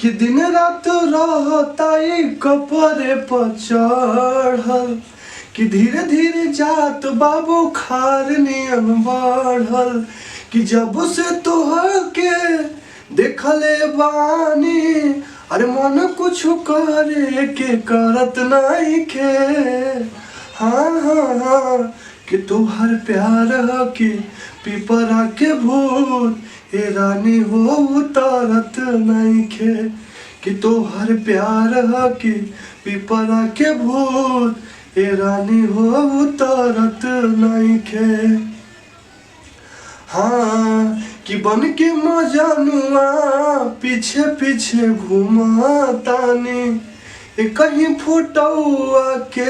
कि दिन रात रहताई कपरे पर चढ़ल कि धीरे धीरे जात बाबू खार नियन बढ़ल कि जब से तोहर के देखले बानी अरे मन कुछ करे के करत नहीं खे। हाँ हाँ हाँ कि तोहर प्यार कि पिपरा के भूत ए रानी हो उतारत नहीं खे कि तोहर प्यार कि पिपरा के भूत ए रानी हो उतारत नहीं खे। हाँ कि बन के मजनुआ पीछे पीछे घुमातानी कहीं फोटोआ के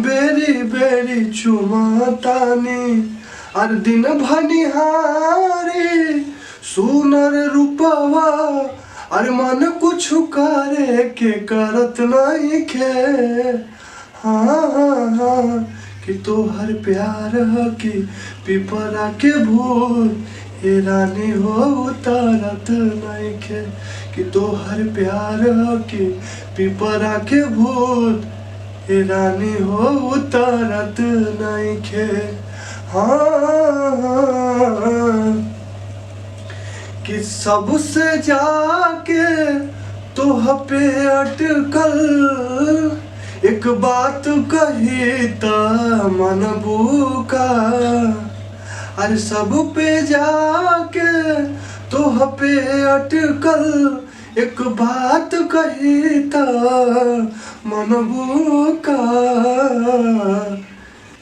बेरी बेरी चुमातानी और दिन भनिहारी सुनर रूपवा और मन कुछ करे के करत नहीं खे। हाँ हाँ हाँ कि तोहर प्यार कि पिपरा के भूत ए रानी हो उतारत नहीं खे कि तोहर प्यार कि पिपरा के भूत ए रानी हो उतारत नहीं खे। हाँ कि सबसे जाके तोह पे अटकल एक बात कही त मनबू का अरे सब पे जाके तोह पे अटकल एक बात कही त मनबू का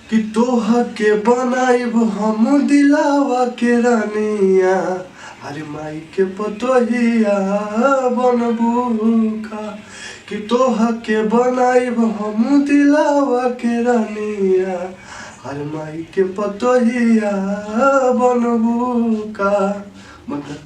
कि तोह के बनाइब हम दिलावा के रानिया अरे माई के पतोहिया बनबू का कि तोह के बनाइब हम दिलावा के रानिया अरे माई के पतोहिया बनबू का। मतलब